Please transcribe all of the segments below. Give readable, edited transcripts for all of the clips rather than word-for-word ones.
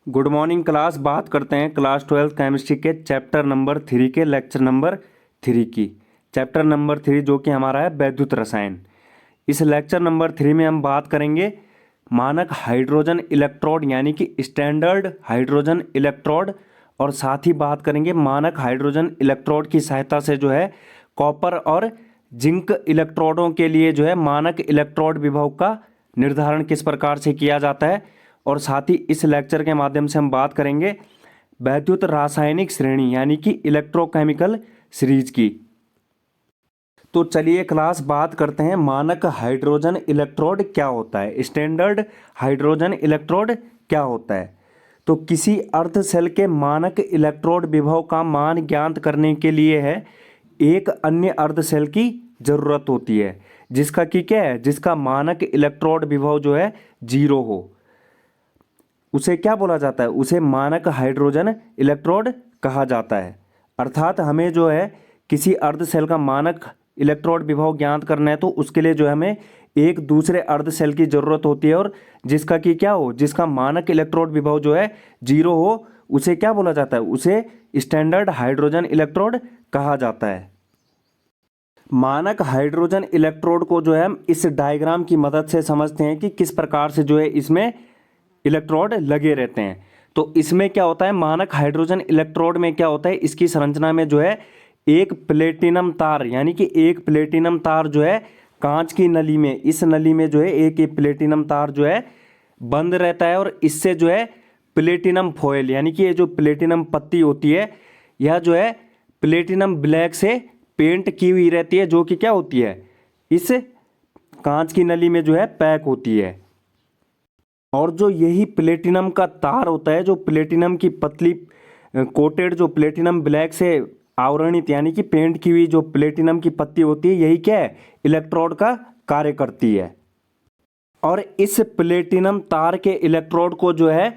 Good morning class. बात करते हैं क्लास 12 केमिस्ट्री के चैप्टर नंबर 3 के लेक्चर नंबर 3 की। चैप्टर नंबर 3 जो कि हमारा है वैद्युत रसायन। इस लेक्चर नंबर 3 में हम बात करेंगे मानक हाइड्रोजन इलेक्ट्रोड यानी कि स्टैंडर्ड हाइड्रोजन इलेक्ट्रोड, और साथ ही बात करेंगे मानक हाइड्रोजन इलेक्ट्रोड की सहायता से जो है कॉपर और जिंक इलेक्ट्रोडों के लिए जो है मानक इलेक्ट्रोड विभव का निर्धारण किस प्रकार से किया जाता है। और साथ ही इस लेक्चर के माध्यम से हम बात करेंगे वैद्युत रासायनिक श्रेणी यानी कि इलेक्ट्रोकेमिकल सीरीज की। तो चलिए क्लास बात करते हैं मानक हाइड्रोजन इलेक्ट्रोड क्या होता है, स्टैंडर्ड हाइड्रोजन इलेक्ट्रोड क्या होता है। तो किसी अर्ध सेल के मानक इलेक्ट्रोड विभव का मान ज्ञात करने के लिए है एक अन्य अर्ध सेल की जरूरत होती है जिसका कि क्या है, जिसका मानक इलेक्ट्रोड विभव जो है 0 हो। उसे क्या बोला जाता है, उसे मानक हाइड्रोजन इलेक्ट्रोड कहा जाता है। अर्थात हमें जो है किसी अर्ध सेल का मानक इलेक्ट्रोड विभव ज्ञात करना है तो उसके लिए जो है हमें एक दूसरे अर्ध सेल की जरूरत होती है, और जिसका कि क्या हो, जिसका मानक इलेक्ट्रोड विभव जो है 0 हो, उसे क्या बोला जाता है, उसे स्टैंडर्ड हाइड्रोजन इलेक्ट्रोड कहा जाता है। मानक हाइड्रोजन इलेक्ट्रोड को जो है हम इस डायग्राम की मदद से समझते हैं कि किस प्रकार से जो है इसमें इलेक्ट्रोड लगे रहते हैं। तो इसमें क्या होता है, मानक हाइड्रोजन इलेक्ट्रोड में क्या होता है, इसकी संरचना में जो है एक प्लेटिनम तार यानी कि एक प्लेटिनम तार जो है कांच की नली में, इस नली में जो है एक प्लेटिनम तार जो है बंद रहता है, और इससे जो है प्लेटिनम फॉयल यानी कि ये जो प्लेटिनम पत्ती होती है यह जो है प्लेटिनम ब्लैक से पेंट की हुई रहती है, जो कि क्या होती है, इस कांच की नली में जो है पैक होती है। और जो यही प्लेटिनम का तार होता है, जो प्लेटिनम की पतली कोटेड जो प्लेटिनम ब्लैक से आवरणित यानी कि पेंट की हुई जो प्लेटिनम की पत्ती होती है, यही क्या है, इलेक्ट्रोड का कार्य करती है। और इस प्लेटिनम तार के इलेक्ट्रोड को जो है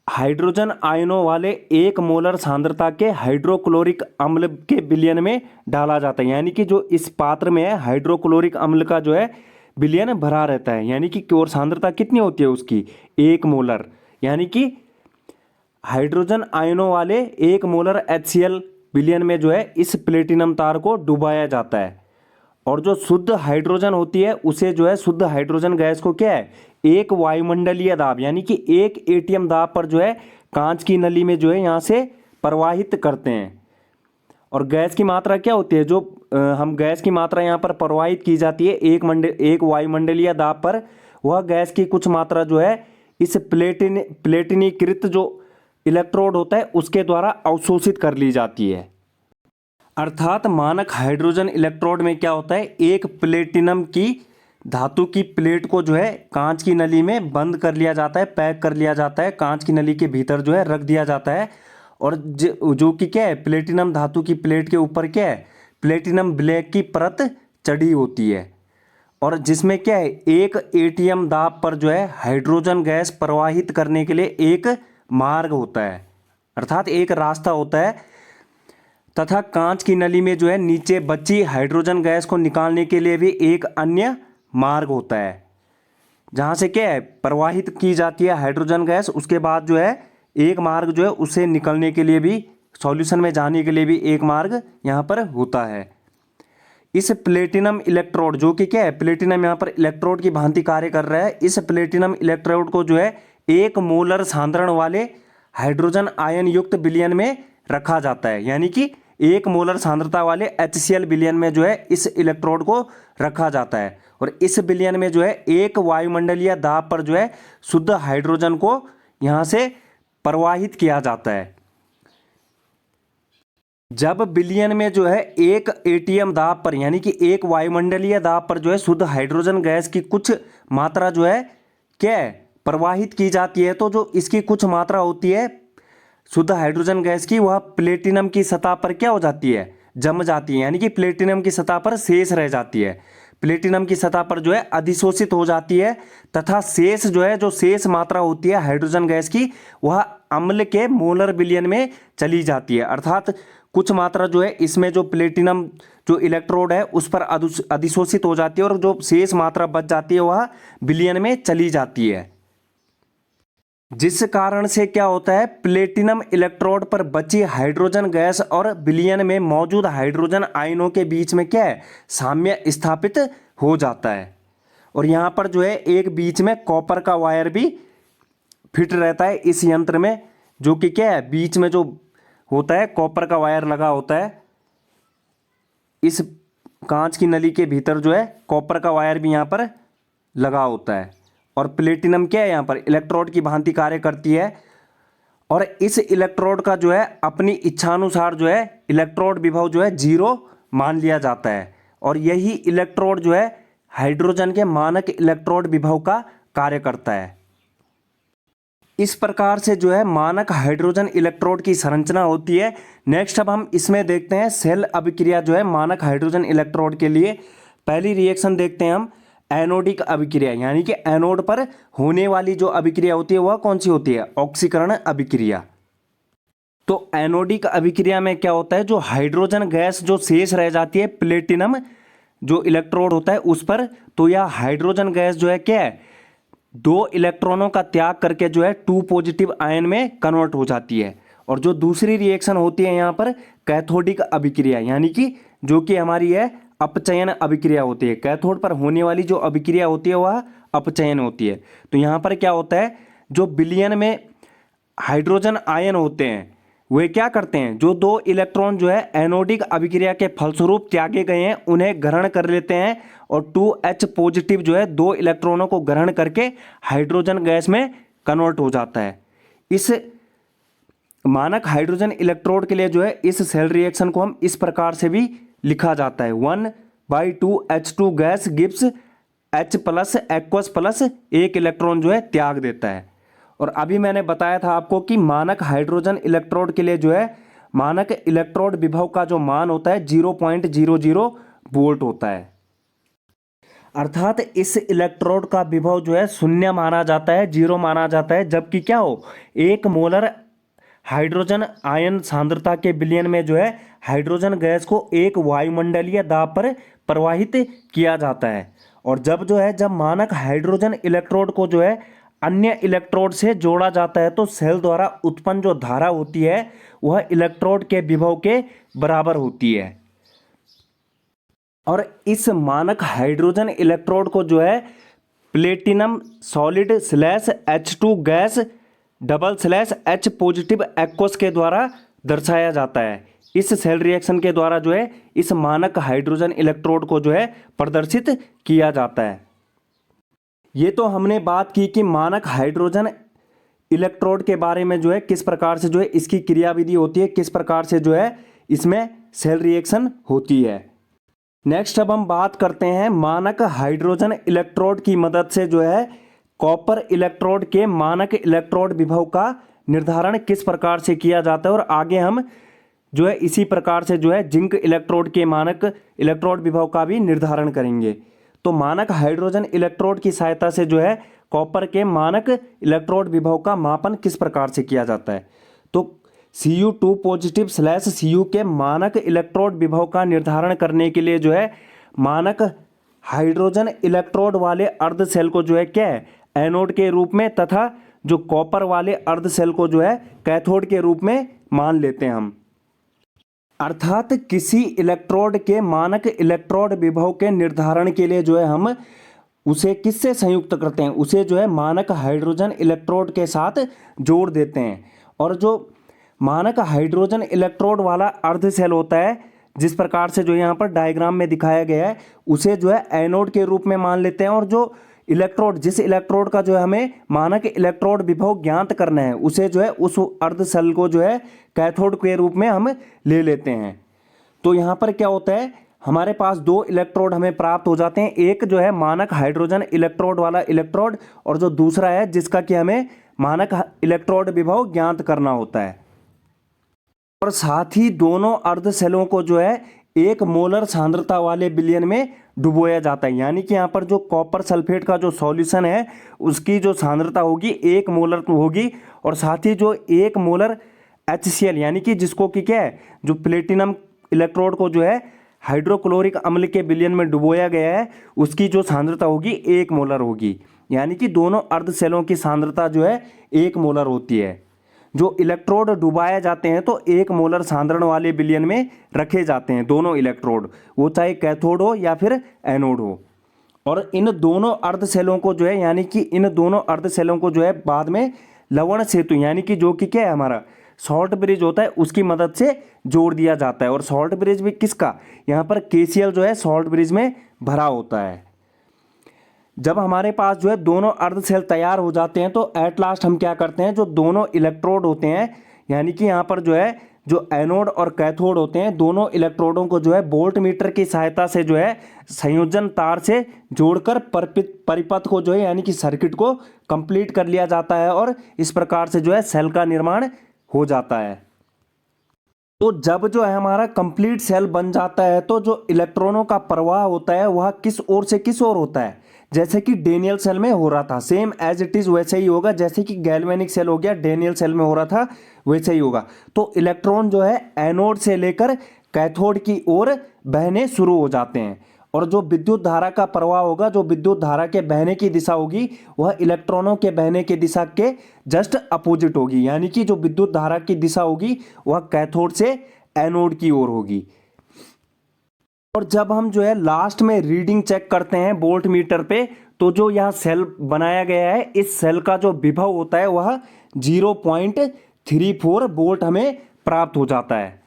हाइड्रोजन आयनों वाले 1 मोलर सांद्रता के हाइड्रोक्लोरिक अम्ल के विलयन में डाला जाता है। यानी कि जो इस पात्र में है हाइड्रोक्लोरिक अम्ल का जो है विलयन भरा रहता है, यानी कि और सांद्रता कितनी होती है उसकी, 1 मोलर। यानी कि हाइड्रोजन आयनों वाले 1 मोलर HCl विलयन में जो है इस प्लेटिनम तार को डुबाया जाता है। और जो शुद्ध हाइड्रोजन होती है उसे जो है शुद्ध हाइड्रोजन गैस को क्या है, एक वायुमंडलीय दाब यानी कि 1 ATM दाब पर जो है कांच की नली में जो है यहाँ से प्रवाहित करते हैं। और गैस की मात्रा क्या होती है, जो हम गैस की मात्रा यहाँ पर प्रवाहित की जाती है एक वायुमंडलीय दाब पर, वह गैस की कुछ मात्रा जो है इस प्लेटिनीकृत जो इलेक्ट्रोड होता है उसके द्वारा अवशोषित कर ली जाती है। अर्थात मानक हाइड्रोजन इलेक्ट्रोड में क्या होता है, एक प्लेटिनम की धातु की प्लेट को जो है कांच की नली में बंद कर लिया जाता है, पैक कर लिया जाता है, कांच की नली के भीतर जो है रख दिया जाता है। और जो कि क्या है, प्लेटिनम धातु की प्लेट के ऊपर क्या है, प्लेटिनम ब्लैक की परत चढ़ी होती है, और जिसमें क्या है 1 ATM दाब पर जो है हाइड्रोजन गैस प्रवाहित करने के लिए एक मार्ग होता है, अर्थात एक रास्ता होता है। तथा कांच की नली में जो है नीचे बची हाइड्रोजन गैस को निकालने के लिए भी एक अन्य मार्ग होता है, जहाँ से क्या है प्रवाहित की जाती है हाइड्रोजन गैस। उसके बाद जो है एक मार्ग जो है उसे निकलने के लिए भी, सॉल्यूशन में जाने के लिए भी एक मार्ग यहाँ पर होता है। इस प्लेटिनम इलेक्ट्रोड जो कि क्या है, प्लेटिनम यहाँ पर इलेक्ट्रोड की भांति कार्य कर रहा है, इस प्लेटिनम इलेक्ट्रोड को जो है 1 मोलर सांद्रण वाले हाइड्रोजन आयन युक्त विलयन में रखा जाता है। यानी कि 1 मोलर सांद्रता वाले HCl विलयन में जो है इस इलेक्ट्रोड को रखा जाता है, और इस विलयन में जो है एक वायुमंडलीय दाब पर जो है शुद्ध हाइड्रोजन को यहाँ से प्रवाहित किया जाता है। जब विलयन में जो है 1 ATM दाब पर यानी कि एक वायुमंडलीय दाब पर जो है शुद्ध हाइड्रोजन गैस की कुछ मात्रा जो है क्या है प्रवाहित की जाती है, तो जो इसकी कुछ मात्रा होती है शुद्ध हाइड्रोजन गैस की, वह प्लेटिनम की सतह पर क्या हो जाती है, जम जाती है, यानी कि प्लेटिनम की सतह पर शेष रह जाती है, प्लेटिनम की सतह पर जो है अधिशोषित हो जाती है। तथा शेष जो है, जो शेष मात्रा होती है हाइड्रोजन गैस की, वह अम्ल के मोलर विलयन में चली जाती है। अर्थात कुछ मात्रा जो है इसमें जो प्लेटिनम जो इलेक्ट्रोड है उस पर अधिशोषित हो जाती है, और जो शेष मात्रा बच जाती है वह विलयन में चली जाती है। जिस कारण से क्या होता है, प्लेटिनम इलेक्ट्रोड पर बची हाइड्रोजन गैस और विलयन में मौजूद हाइड्रोजन आयनों के बीच में क्या है, साम्य स्थापित हो जाता है। और यहाँ पर जो है एक बीच में कॉपर का वायर भी फिट रहता है इस यंत्र में, जो कि क्या है, बीच में जो होता है कॉपर का वायर लगा होता है। इस कांच की नली के भीतर जो है कॉपर का वायर भी यहाँ पर लगा होता है। और प्लेटिनम क्या है, यहाँ पर इलेक्ट्रोड की भांति कार्य करती है। और इस इलेक्ट्रोड का जो है अपनी इच्छानुसार जो है इलेक्ट्रोड विभव जो है 0 मान लिया जाता है। और यही इलेक्ट्रोड जो है हाइड्रोजन के मानक इलेक्ट्रोड विभव का कार्य करता है। इस प्रकार से जो है मानक हाइड्रोजन इलेक्ट्रोड की संरचना होती है। नेक्स्ट अब हम इसमें देखते हैं सेल अभिक्रिया जो है मानक हाइड्रोजन इलेक्ट्रोड के लिए। पहली रिएक्शन देखते हैं हम एनोडिक अभिक्रिया, यानी कि एनोड पर होने वाली जो अभिक्रिया होती है वह कौन सी होती है, ऑक्सीकरण अभिक्रिया। तो एनोडिक अभिक्रिया में क्या होता है, जो हाइड्रोजन गैस जो शेष रह जाती है प्लेटिनम जो इलेक्ट्रोड होता है उस पर, तो यह हाइड्रोजन गैस जो है क्या है, 2 इलेक्ट्रॉनों का त्याग करके जो है 2 पॉजिटिव आयन में कन्वर्ट हो जाती है। और जो दूसरी रिएक्शन होती है यहाँ पर कैथोडिक अभिक्रिया, यानी कि जो कि हमारी है अपचयन अभिक्रिया होती है। कैथोड पर होने वाली जो अभिक्रिया होती है वह अपचयन होती है। तो यहाँ पर क्या होता है, जो विलयन में हाइड्रोजन आयन होते हैं वे क्या करते हैं, जो 2 इलेक्ट्रॉन जो है एनोडिक अभिक्रिया के फलस्वरूप त्यागे गए हैं उन्हें ग्रहण कर लेते हैं और 2H पॉजिटिव जो है 2 इलेक्ट्रॉनों को ग्रहण करके हाइड्रोजन गैस में कन्वर्ट हो जाता है। इस मानक हाइड्रोजन इलेक्ट्रोड के लिए जो है इस सेल रिएक्शन को हम इस प्रकार से भी लिखा जाता है, 1/2H2 gas gives H plus aqueous plus 1 electron जो है त्याग देता है। और अभी मैंने बताया था आपको कि मानक हाइड्रोजन इलेक्ट्रोड के लिए जो है मानक इलेक्ट्रोड विभव का जो मान होता है 0.00 वोल्ट होता है। अर्थात इस इलेक्ट्रोड का विभव जो है 0 माना जाता है, 0 माना जाता है, जबकि क्या हो, 1 मोलर हाइड्रोजन आयन सांद्रता के विलयन में जो है हाइड्रोजन गैस को एक वायुमंडलीय दाब पर प्रवाहित किया जाता है। और जब मानक हाइड्रोजन इलेक्ट्रोड को जो है अन्य इलेक्ट्रोड से जोड़ा जाता है तो सेल द्वारा उत्पन्न जो धारा होती है वह इलेक्ट्रोड के विभव के बराबर होती है। और इस मानक हाइड्रोजन इलेक्ट्रोड को जो है platinum solid slash H2 gas /H positive aqueous के द्वारा दर्शाया जाता है। इस सेल रिएक्शन के द्वारा जो है इस मानक हाइड्रोजन इलेक्ट्रोड को जो है प्रदर्शित किया जाता है। ये तो हमने बात की कि मानक हाइड्रोजन इलेक्ट्रोड के बारे में जो है किस प्रकार से जो है इसकी क्रियाविधि होती है, किस प्रकार से जो है इसमें सेल रिएक्शन होती है। नेक्स्ट अब हम बात करते हैं मानक हाइड्रोजन इलेक्ट्रोड की मदद से जो है कॉपर इलेक्ट्रोड के मानक इलेक्ट्रोड विभव का निर्धारण किस प्रकार से किया जाता है। और आगे हम जो है इसी प्रकार से जो है जिंक इलेक्ट्रोड के मानक इलेक्ट्रोड विभव का भी निर्धारण करेंगे। तो मानक हाइड्रोजन इलेक्ट्रोड की सहायता से जो है कॉपर के मानक इलेक्ट्रोड विभव का मापन किस प्रकार से किया जाता है। तो Cu2 पॉजिटिव स्लैश Cu के मानक इलेक्ट्रोड विभव का निर्धारण करने के लिए जो है मानक हाइड्रोजन इलेक्ट्रोड वाले अर्ध सेल को जो है क्या है, एनोड के रूप में, तथा जो कॉपर वाले अर्ध सेल को जो है कैथोड के रूप में मान लेते हैं हम। अर्थात किसी इलेक्ट्रोड के मानक इलेक्ट्रोड विभव के निर्धारण के लिए जो है हम उसे किससे संयुक्त करते हैं, उसे जो है मानक हाइड्रोजन इलेक्ट्रोड के साथ जोड़ देते हैं। और जो मानक हाइड्रोजन इलेक्ट्रोड वाला अर्ध सेल होता है जिस प्रकार से जो यहाँ पर डायग्राम में दिखाया गया है उसे जो है एनोड के रूप में मान लेते हैं। और जो इलेक्ट्रोड जिस इलेक्ट्रोड का जो है हमें मानक इलेक्ट्रोड विभव ज्ञात करना है उसे जो है उस अर्ध सेल को जो है कैथोड के रूप में हम ले लेते हैं। तो यहाँ पर क्या होता है, हमारे पास 2 इलेक्ट्रोड हमें प्राप्त हो जाते हैं, एक जो है मानक हाइड्रोजन इलेक्ट्रोड वाला इलेक्ट्रोड और जो दूसरा है जिसका कि हमें मानक इलेक्ट्रोड विभव ज्ञात करना होता है। और साथ ही दोनों अर्ध सेलों को जो है 1 मोलर सांद्रता वाले विलयन में डुबोया जाता है। यानी कि यहाँ पर जो कॉपर सल्फेट का जो सॉल्यूशन है उसकी जो सांद्रता होगी 1 मोलर होगी। और साथ ही जो 1 मोलर HCl यानी कि जिसको कि क्या है, जो प्लेटिनम इलेक्ट्रोड को जो है हाइड्रोक्लोरिक अम्ल के विलयन में डुबोया गया है उसकी जो सांद्रता होगी 1 मोलर होगी। यानी कि दोनों अर्ध सेलों की सांद्रता जो है 1 मोलर होती है। जो इलेक्ट्रोड डुबाए जाते हैं तो 1 मोलर सांद्रण वाले विलयन में रखे जाते हैं दोनों इलेक्ट्रोड, वो चाहे कैथोड हो या फिर एनोड हो। और इन दोनों अर्ध सेलों को जो है, यानी कि इन दोनों अर्ध सेलों को जो है बाद में लवण सेतु, यानी कि जो कि क्या है हमारा सॉल्ट ब्रिज होता है, उसकी मदद से जोड़ दिया जाता है। और सॉल्ट ब्रिज भी किसका, यहाँ पर KCl जो है सॉल्ट ब्रिज में भरा होता है। जब हमारे पास जो है दोनों अर्ध सेल तैयार हो जाते हैं तो एट लास्ट हम क्या करते हैं, जो दोनों इलेक्ट्रोड होते हैं, यानी कि यहाँ पर जो है जो एनोड और कैथोड होते हैं, दोनों इलेक्ट्रोडों को जो है वोल्ट मीटर की सहायता से जो है संयोजन तार से जोड़कर परिपथ को जो है, यानी कि सर्किट को कंप्लीट कर लिया जाता है और इस प्रकार से जो है सेल का निर्माण हो जाता है। तो जब जो है हमारा कंप्लीट सेल बन जाता है तो जो इलेक्ट्रॉनों का प्रवाह होता है वह किस ओर से किस ओर होता है, जैसे कि डेनियल सेल में हो रहा था, सेम एज इट इज वैसे ही होगा। जैसे कि गैल्वेनिक सेल हो गया, डेनियल सेल में हो रहा था, वैसे ही होगा। तो इलेक्ट्रॉन जो है एनोड से लेकर कैथोड की ओर बहने शुरू हो जाते हैं और जो विद्युत धारा का प्रवाह होगा, जो विद्युत धारा के बहने की दिशा होगी, वह इलेक्ट्रॉनों के बहने की दिशा के जस्ट अपोजिट होगी। यानी कि जो विद्युत धारा की दिशा होगी वह कैथोड से एनोड की ओर होगी। और जब हम जो है लास्ट में रीडिंग चेक करते हैं वोल्ट मीटर पे, तो जो यहाँ सेल बनाया गया है, इस सेल का जो विभव होता है वह 0.34 वोल्ट हमें प्राप्त हो जाता है।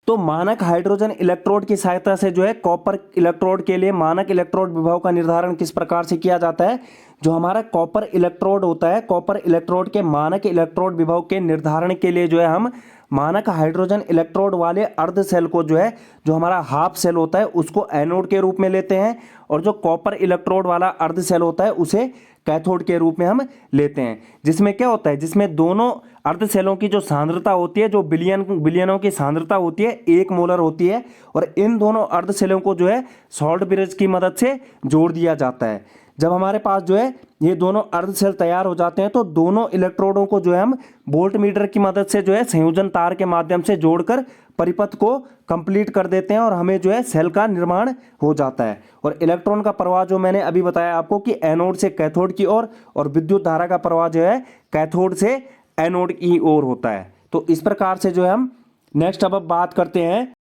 तो मानक हाइड्रोजन इलेक्ट्रोड की सहायता से जो है कॉपर इलेक्ट्रोड के लिए मानक इलेक्ट्रोड विभव का निर्धारण किस प्रकार से किया जाता है। जो हमारा कॉपर इलेक्ट्रोड होता है, कॉपर इलेक्ट्रोड के मानक इलेक्ट्रोड विभव के निर्धारण के लिए जो है हम मानक हाइड्रोजन इलेक्ट्रोड वाले अर्ध सेल को जो है, जो हमारा हाफ सेल होता है, उसको एनोड के रूप में लेते हैं और जो कॉपर इलेक्ट्रोड वाला अर्ध सेल होता है उसे कैथोड के रूप में हम लेते हैं। जिसमें क्या होता है, जिसमें दोनों अर्ध सेलों की जो सांद्रता होती है, जो बिलियनों की सांद्रता होती है, 1 मोलर होती है और इन दोनों अर्ध सेलों को जो है सॉल्ट ब्रिज की मदद से जोड़ दिया जाता है। जब हमारे पास जो है ये दोनों अर्ध सेल तैयार हो जाते हैं तो दोनों इलेक्ट्रोडों को जो है हम वोल्ट मीटर की मदद से जो है संयोजन तार के माध्यम से जोड़कर परिपथ को कंप्लीट कर देते हैं और हमें जो है सेल का निर्माण हो जाता है। और इलेक्ट्रॉन का प्रवाह जो मैंने अभी बताया आपको कि एनोड से कैथोड की ओर और विद्युत धारा का प्रवाह जो है कैथोड से एनोड की ओर होता है। तो इस प्रकार से जो है हम नेक्स्ट अब बात करते हैं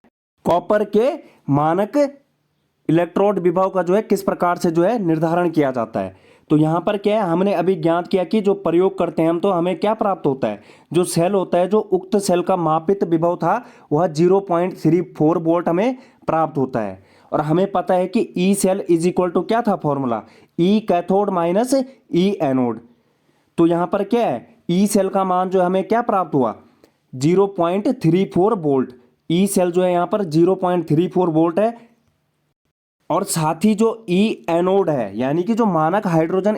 कॉपर के मानक इलेक्ट्रोड विभव का जो है किस प्रकार से जो है निर्धारण किया जाता है। तो यहाँ पर क्या है, हमने अभी ज्ञात किया कि जो प्रयोग करते हैं हम तो हमें क्या प्राप्त होता है, जो सेल होता है, जो उक्त सेल का मापित विभव था वह 0.34 वोल्ट हमें प्राप्त होता है। और हमें पता है कि E cell is equal to क्या था formula, E cathode minus E anode. तो यहाँ पर क्या है, ई सेल का मान जो हमें क्या प्राप्त हुआ 0.34 वोल्ट। ई सेल जो है यहाँ पर 0.34 वोल्ट है और साथ ही जो ई एनोड है, यानी कि जो मानक हाइड्रोजन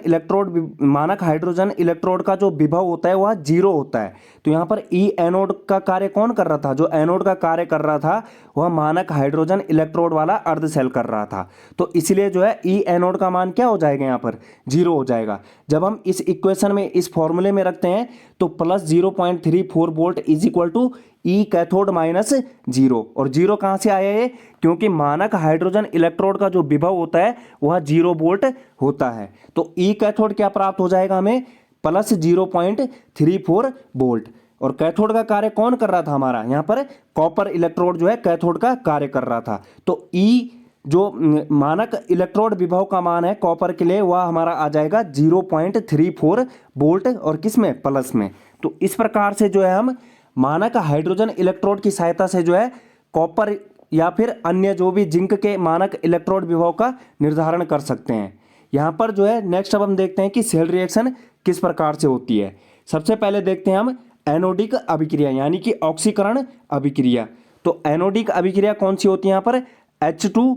इलेक्ट्रोड का जो विभव होता है वह 0 होता है। तो यहाँ पर ई एनोड का कार्य कौन कर रहा था, जो एनोड का कार्य कर रहा था वह मानक हाइड्रोजन इलेक्ट्रोड वाला अर्ध सेल कर रहा था। तो इसलिए जो है ई एनोड का मान क्या हो जाएगा, यहाँ पर 0 हो जाएगा। जब हम इस इक्वेशन में, इस फॉर्मूले में रखते हैं तो plus 0.34 volt is equal to E cathode minus 0। और 0 कहाँ से आया ये, क्योंकि मानक हाइड्रोजन इलेक्ट्रोड का जो विभव होता है वह 0 वोल्ट होता है। तो ई कैथोड क्या प्राप्त हो जाएगा हमें, प्लस 0.34 वोल्ट। और कैथोड का कार्य कौन कर रहा था हमारा, यहाँ पर कॉपर इलेक्ट्रोड जो है कैथोड का कार्य कर रहा था। तो ई जो मानक इलेक्ट्रोड विभव का मान है कॉपर के लिए वह हमारा आ जाएगा 0.34 वोल्ट और किस में, प्लस में। तो इस प्रकार से जो है हम मानक हाइड्रोजन इलेक्ट्रोड की सहायता से जो है कॉपर या फिर अन्य जो भी जिंक के मानक इलेक्ट्रोड विभव का निर्धारण कर सकते हैं। यहाँ पर जो है नेक्स्ट अब हम देखते हैं कि सेल रिएक्शन किस प्रकार से होती है। सबसे पहले देखते हैं हम एनोडिक अभिक्रिया, यानी कि ऑक्सीकरण अभिक्रिया। तो एनोडिक अभिक्रिया कौन सी होती है, यहाँ पर H2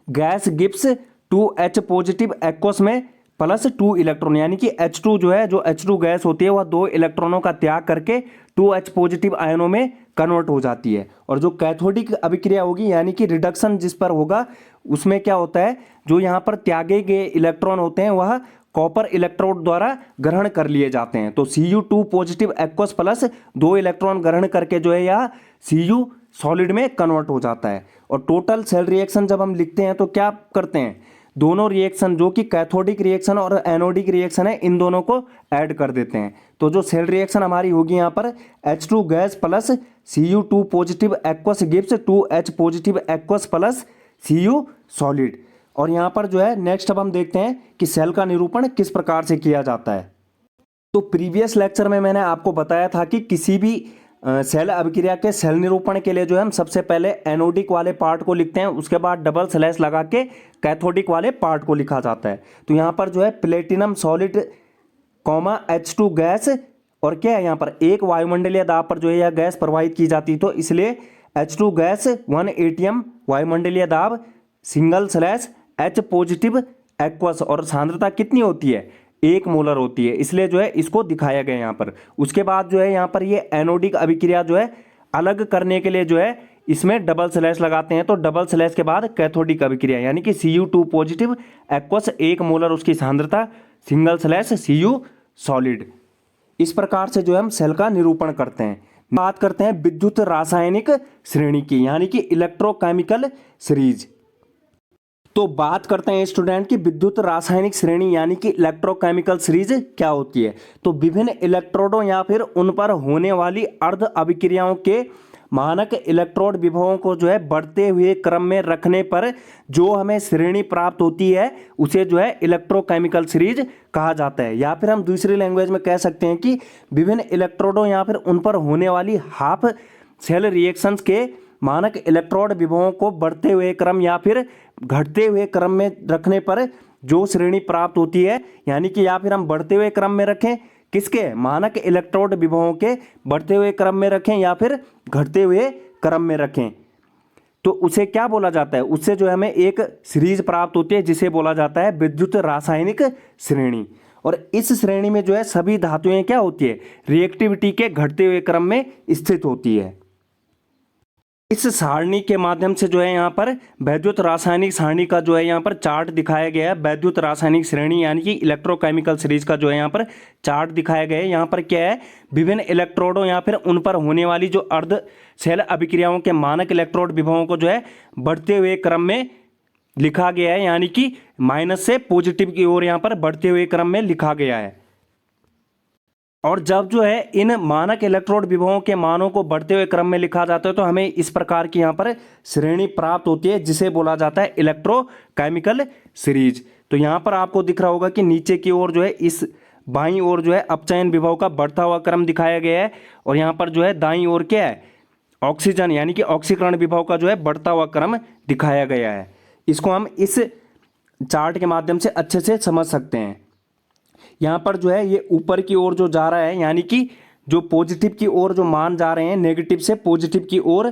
gas Gibbs 2H positive aqueous में प्लस 2 इलेक्ट्रॉन, यानी कि H2 जो है, जो H2 गैस होती है वह 2 इलेक्ट्रॉनों का त्याग करके 2H पॉजिटिव आयनों में कन्वर्ट हो जाती है। और जो कैथोडिक अभिक्रिया होगी, यानी कि रिडक्शन जिस पर होगा, उसमें क्या होता है, जो यहाँ पर त्यागे गए इलेक्ट्रॉन होते हैं वह कॉपर इलेक्ट्रोड द्वारा ग्रहण कर लिए जाते हैं। तो Cu2 positive aqueous plus 2 electron ग्रहण करके जो है यह Cu सॉलिड में कन्वर्ट हो जाता है। और टोटल सेल रिएक्शन जब हम लिखते हैं तो क्या करते हैं, दोनों रिएक्शन जो कि कैथोडिक रिएक्शन और एनोडिक रिएक्शन है, इन दोनों को ऐड कर देते हैं। तो जो सेल रिएक्शन हमारी होगी यहाँ पर H2 gas plus Cu2 positive aqueous gives 2H positive aqueous plus Cu solid. और यहाँ पर जो है नेक्स्ट अब हम देखते हैं कि सेल का निरूपण किस प्रकार से किया जाता है। तो प्रीवियस लेक्चर में मैंने आपको बताया था कि किसी भी सेल अभिक्रिया के सेल निरूपण के लिए जो है हम सबसे पहले एनोडिक वाले पार्ट को लिखते हैं, उसके बाद डबल स्लैश लगा के कैथोडिक वाले पार्ट को लिखा जाता है। तो यहाँ पर जो है platinum solid comma H2 gas और क्या है यहाँ पर एक वायुमंडलीय दाब पर जो है यह गैस प्रवाहित की जाती है, तो इसलिए H2 गैस 1 atm वायुमंडलीय दाब single slash H positive aqueous और सांद्रता कितनी होती है 1 मोलर होती है, इसलिए जो है इसको दिखाया गया यहाँ पर। उसके बाद जो है यहाँ पर ये एनोडिक अभिक्रिया जो है अलग करने के लिए जो है इसमें डबल स्लैश लगाते हैं, तो डबल स्लैश के बाद कैथोडिक अभिक्रिया यानी कि Cu2 पॉजिटिव एक्वस 1 मोलर उसकी सांद्रता सिंगल स्लैश Cu सॉलिड। इस प्रकार से जो है हम सेल का निरूपण करते हैं। बात करते हैं विद्युत रासायनिक श्रेणी की यानी कि इलेक्ट्रोकेमिकल सीरीज। तो बात करते हैं स्टूडेंट की विद्युत रासायनिक श्रेणी यानी कि इलेक्ट्रोकेमिकल सीरीज क्या होती है। तो विभिन्न इलेक्ट्रोडों या फिर उन पर होने वाली अर्ध अभिक्रियाओं के मानक इलेक्ट्रोड विभवों को जो है बढ़ते हुए क्रम में रखने पर जो हमें श्रेणी प्राप्त होती है उसे जो है इलेक्ट्रोकेमिकल सीरीज कहा जाता है। या फिर हम दूसरी लैंग्वेज में कह सकते हैं कि विभिन्न इलेक्ट्रोडों या फिर उन पर होने वाली हाफ सेल रिएक्शंस के मानक इलेक्ट्रोड विभवों को बढ़ते हुए क्रम या फिर घटते हुए क्रम में रखने पर जो श्रेणी प्राप्त होती है, यानी कि या फिर हम बढ़ते हुए क्रम में रखें किसके मानक इलेक्ट्रोड विभवों के बढ़ते हुए क्रम में रखें या फिर घटते हुए क्रम में रखें, तो उसे क्या बोला जाता है, उससे जो है हमें एक सीरीज प्राप्त होती है जिसे बोला जाता है विद्युत रासायनिक श्रेणी। और इस श्रेणी में जो है सभी धातुएं क्या होती है रिएक्टिविटी के घटते हुए क्रम में स्थित होती है। इस सारणी के माध्यम से जो है यहाँ पर वैद्युत रासायनिक सारणी का जो है यहाँ पर चार्ट दिखाया गया है। वैद्युत रासायनिक श्रेणी यानी कि इलेक्ट्रोकेमिकल सीरीज का जो है यहाँ पर चार्ट दिखाया गया है। यहाँ पर क्या है विभिन्न इलेक्ट्रोडों या फिर उन पर होने वाली जो अर्ध सेल अभिक्रियाओं के मानक इलेक्ट्रोड विभवों को जो है बढ़ते हुए क्रम में लिखा गया है, यानी कि माइनस से पॉजिटिव की ओर यहाँ पर बढ़ते हुए क्रम में लिखा गया है। और जब जो है इन मानक इलेक्ट्रोड विभवों के मानों को बढ़ते हुए क्रम में लिखा जाता है तो हमें इस प्रकार की यहाँ पर श्रेणी प्राप्त होती है जिसे बोला जाता है इलेक्ट्रोकेमिकल सीरीज। तो यहाँ पर आपको दिख रहा होगा कि नीचे की ओर जो है इस बाईं ओर जो है अपचयन विभव का बढ़ता हुआ क्रम दिखाया गया है और यहाँ पर जो है दाईं ओर क्या है ऑक्सीजन यानी कि ऑक्सीकरण विभव का जो है बढ़ता हुआ क्रम दिखाया गया है। इसको हम इस चार्ट के माध्यम से अच्छे से समझ सकते हैं। यहाँ पर जो है ये ऊपर की ओर जो जा रहा है यानी कि जो पॉजिटिव की ओर जो मान जा रहे हैं नेगेटिव से पॉजिटिव की ओर,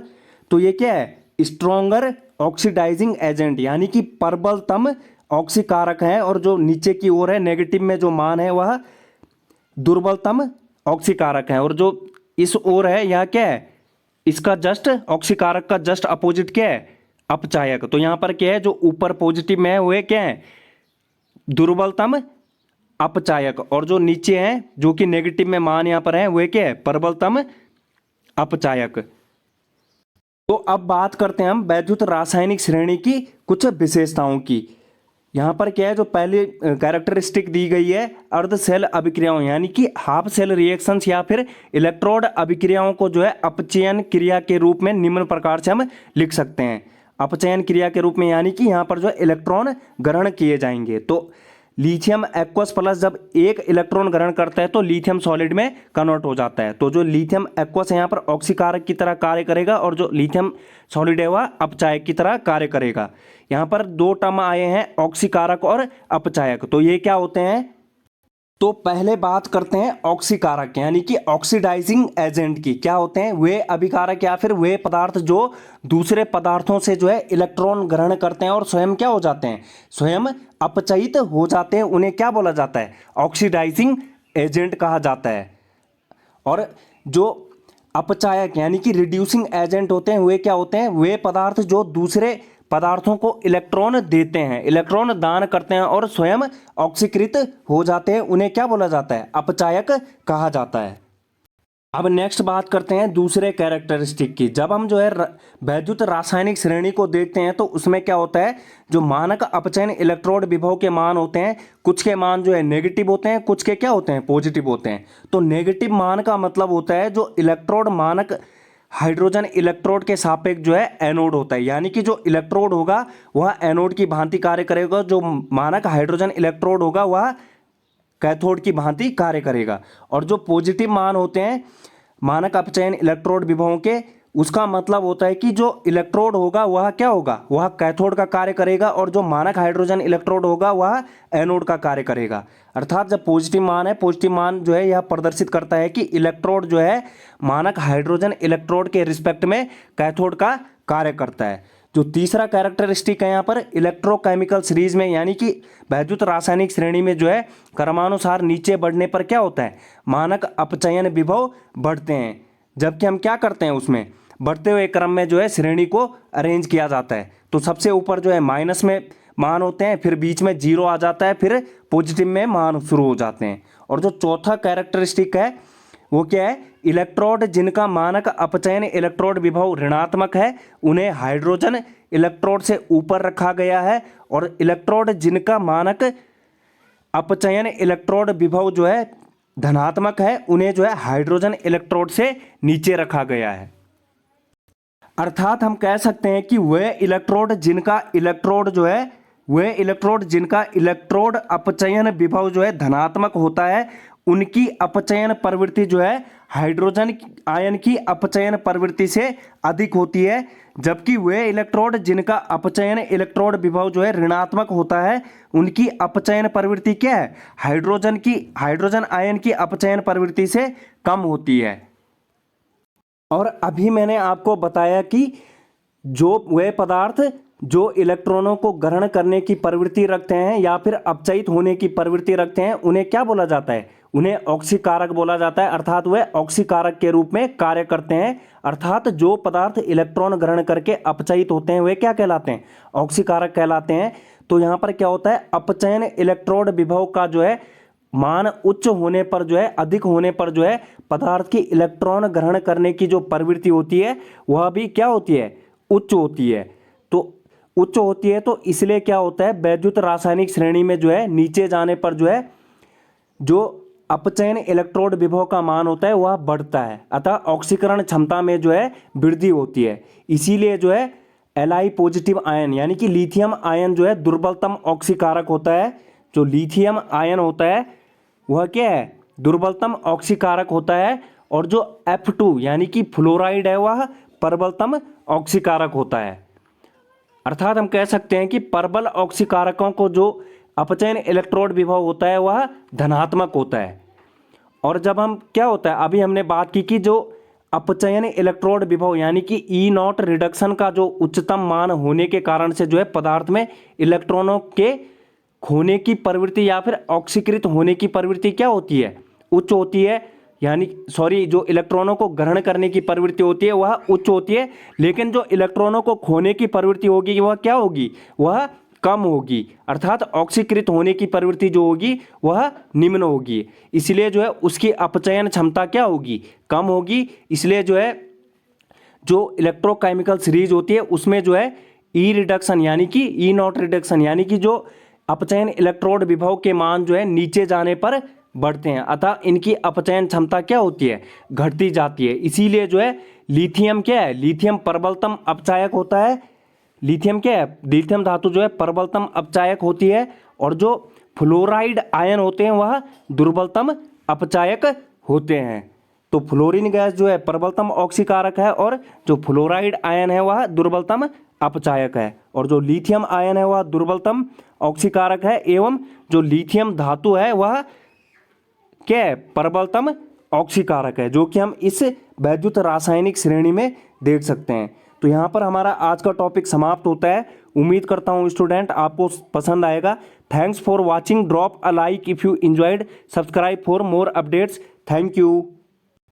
तो ये क्या है स्ट्रॉन्गर ऑक्सीडाइजिंग एजेंट यानी कि प्रबलतम ऑक्सीकारक है, और जो नीचे की ओर है नेगेटिव में जो मान है वह दुर्बलतम ऑक्सीकारक है, और जो इस ओर है यह क्या है इसका जस्ट ऑक्सीकारक का जस्ट अपोजिट क्या है अपचायक। तो यहाँ पर क्या है जो ऊपर पॉजिटिव में है वह क्या है दुर्बलतम अपचायक, और जो नीचे हैं जो कि नेगेटिव में मान यहाँ पर है वे क्या है प्रबलतम अपचायक। तो अब बात करते हैं हम वैद्युत रासायनिक श्रेणी की कुछ विशेषताओं की। यहाँ पर क्या है जो पहली कैरेक्टरिस्टिक दी गई है अर्ध सेल अभिक्रियाओं यानी कि हाफ सेल रिएक्शंस या फिर इलेक्ट्रोड अभिक्रियाओं को जो है अपचयन क्रिया के रूप में निम्न प्रकार से हम लिख सकते हैं। अपचयन क्रिया के रूप में यानी कि यहाँ पर जो इलेक्ट्रॉन ग्रहण किए जाएंगे। तो लिथियम एक्वस प्लस जब एक इलेक्ट्रॉन ग्रहण करता है तो लिथियम सॉलिड में कन्वर्ट हो जाता है। तो जो लिथियम एक्वस है यहाँ पर ऑक्सीकारक की तरह कार्य करेगा और जो लिथियम सॉलिड है वह अपचायक की तरह कार्य करेगा। यहाँ पर दो टर्म आए हैं ऑक्सीकारक और अपचायक, तो ये क्या होते हैं। तो पहले बात करते हैं ऑक्सीकारक यानी कि ऑक्सीडाइजिंग एजेंट की। क्या होते हैं वे अभिकारक या फिर वे पदार्थ जो दूसरे पदार्थों से जो है इलेक्ट्रॉन ग्रहण करते हैं और स्वयं क्या हो जाते हैं स्वयं अपचयित हो जाते हैं, उन्हें क्या बोला जाता है ऑक्सीडाइजिंग एजेंट कहा जाता है। और जो अपचायक यानी कि रिड्यूसिंग एजेंट होते हैं वे क्या होते हैं वे पदार्थ जो दूसरे पदार्थों को इलेक्ट्रॉन देते हैं इलेक्ट्रॉन दान करते हैं और स्वयं ऑक्सीकृत हो जाते हैं, उन्हें क्या बोला जाता है अपचायक कहा जाता है। अब नेक्स्ट बात करते हैं दूसरे कैरेक्टरिस्टिक की। जब हम जो है वैद्युत रासायनिक श्रेणी को देखते हैं तो उसमें क्या होता है, जो मानक अपचयन इलेक्ट्रोड विभव के मान होते हैं, कुछ के मान जो है नेगेटिव होते हैं, कुछ के क्या होते हैं पॉजिटिव होते हैं। तो नेगेटिव मान का मतलब होता है जो इलेक्ट्रोड मानक हाइड्रोजन इलेक्ट्रोड के सापेक्ष जो है एनोड होता है, यानी कि जो इलेक्ट्रोड होगा वह एनोड की भांति कार्य करेगा, जो मानक हाइड्रोजन इलेक्ट्रोड होगा वह कैथोड की भांति कार्य करेगा। और जो पॉजिटिव मान होते हैं मानक अपचयन इलेक्ट्रोड विभवों के, उसका मतलब होता है कि जो इलेक्ट्रोड होगा वह क्या होगा, वह कैथोड का कार्य करेगा, और जो मानक हाइड्रोजन इलेक्ट्रोड होगा वह एनोड का कार्य करेगा। अर्थात जब पॉजिटिव मान है, पॉजिटिव मान जो है यह प्रदर्शित करता है कि इलेक्ट्रोड जो है मानक हाइड्रोजन इलेक्ट्रोड के रिस्पेक्ट में कैथोड का कार्य करता है। जो तीसरा कैरेक्टरिस्टिक है यहाँ पर इलेक्ट्रोकेमिकल सीरीज में, यानी कि वैद्युत रासायनिक श्रेणी में जो है क्रमानुसार नीचे बढ़ने पर क्या होता है, मानक अपचयन विभव बढ़ते हैं। जबकि हम क्या करते हैं, उसमें बढ़ते हुए क्रम में जो है श्रेणी को अरेंज किया जाता है। तो सबसे ऊपर जो है माइनस में मान होते हैं, फिर बीच में जीरो आ जाता है, फिर पॉजिटिव में मान शुरू हो जाते हैं। और जो चौथा कैरेक्टरिस्टिक है वो क्या है, इलेक्ट्रोड जिनका मानक अपचयन इलेक्ट्रोड विभव ऋणात्मक है उन्हें हाइड्रोजन इलेक्ट्रोड से ऊपर रखा गया है, और इलेक्ट्रोड जिनका मानक अपचयन इलेक्ट्रोड विभव जो है धनात्मक है उन्हें जो है हाइड्रोजन इलेक्ट्रोड से नीचे रखा गया है। अर्थात हम कह सकते हैं कि वह इलेक्ट्रोड जिनका इलेक्ट्रोड अपचयन विभव जो है धनात्मक होता है उनकी अपचयन प्रवृत्ति जो है हाइड्रोजन आयन की अपचयन प्रवृत्ति से अधिक होती है, जबकि वे इलेक्ट्रोड जिनका अपचयन इलेक्ट्रोड विभव जो है ऋणात्मक होता है उनकी अपचयन प्रवृत्ति क्या है, हाइड्रोजन आयन की अपचयन प्रवृत्ति से कम होती है। और अभी मैंने आपको बताया कि जो वे पदार्थ जो इलेक्ट्रॉनों को ग्रहण करने की प्रवृत्ति रखते हैं या फिर अपचयित होने की प्रवृत्ति रखते हैं उन्हें क्या बोला जाता है, उन्हें ऑक्सीकारक बोला जाता है। अर्थात वे ऑक्सीकारक के रूप में कार्य करते हैं। अर्थात जो पदार्थ इलेक्ट्रॉन ग्रहण करके अपचयित होते हैं वे क्या कहलाते हैं, ऑक्सीकारक कहलाते हैं। तो यहाँ पर क्या होता है, अपचयन इलेक्ट्रोड विभव का जो है मान उच्च होने पर जो है, अधिक होने पर जो है पदार्थ की इलेक्ट्रॉन ग्रहण करने की जो प्रवृत्ति होती है वह भी क्या होती है, उच्च होती है। तो उच्च होती है तो इसलिए क्या होता है, वैद्युत रासायनिक श्रेणी में जो है नीचे जाने पर जो है जो अपचयन इलेक्ट्रोड विभव का मान होता है वह बढ़ता है, अतः ऑक्सीकरण क्षमता में जो है वृद्धि होती है। इसीलिए जो है Li पॉजिटिव आयन यानी कि लिथियम आयन जो है दुर्बलतम ऑक्सीकारक होता है। जो लिथियम आयन होता है वह क्या है, दुर्बलतम ऑक्सीकारक होता है, और जो F2 यानी कि फ्लोराइड है वह प्रबलतम ऑक्सीकारक होता है। अर्थात हम कह सकते हैं कि प्रबल ऑक्सीकारकों को जो अपचयन इलेक्ट्रोड विभव होता है वह धनात्मक होता है। और जब हम क्या होता है, अभी हमने बात की कि जो अपचयन इलेक्ट्रोड विभव यानी कि E0 रिडक्शन का जो उच्चतम मान होने के कारण से जो है पदार्थ में इलेक्ट्रॉनों के खोने की प्रवृत्ति या फिर ऑक्सीकृत होने की प्रवृत्ति क्या होती है, उच्च होती है। जो इलेक्ट्रॉनों को ग्रहण करने की प्रवृत्ति होती है वह उच्च होती है, लेकिन जो इलेक्ट्रॉनों को खोने की प्रवृत्ति होगी वह क्या होगी, वह कम होगी। अर्थात ऑक्सीकृत होने की प्रवृत्ति जो होगी वह निम्न होगी। इसलिए जो है उसकी अपचयन क्षमता क्या होगी, कम होगी। इसलिए जो है जो इलेक्ट्रोकेमिकल सीरीज होती है उसमें जो है ई रिडक्शन यानी कि E0 रिडक्शन यानी कि जो अपचयन इलेक्ट्रोड विभव के मान जो है नीचे जाने पर बढ़ते हैं, अतः इनकी अपचयन क्षमता क्या होती है, घटती जाती है। इसीलिए जो है लिथियम क्या है, लिथियम प्रबलतम अपचायक होता है। लिथियम क्या है, लिथियम धातु जो है प्रबलतम अपचायक होती है, और जो फ्लोराइड आयन होते हैं वह दुर्बलतम अपचायक होते हैं। तो फ्लोरीन गैस जो है प्रबलतम ऑक्सीकारक है, और जो फ्लोराइड आयन है वह दुर्बलतम अपचायक है, और जो लिथियम आयन है वह दुर्बलतम ऑक्सीकारक है, एवं जो लिथियम धातु है वह क्या है, प्रबलतम ऑक्सीकारक है, जो कि हम इस वैद्युत रासायनिक श्रेणी में देख सकते हैं। तो यहाँ पर हमारा आज का टॉपिक समाप्त होता है। उम्मीद करता हूँ स्टूडेंट आपको पसंद आएगा। Thanks for watching, drop a like if you enjoyed, subscribe for more updates. Thank you.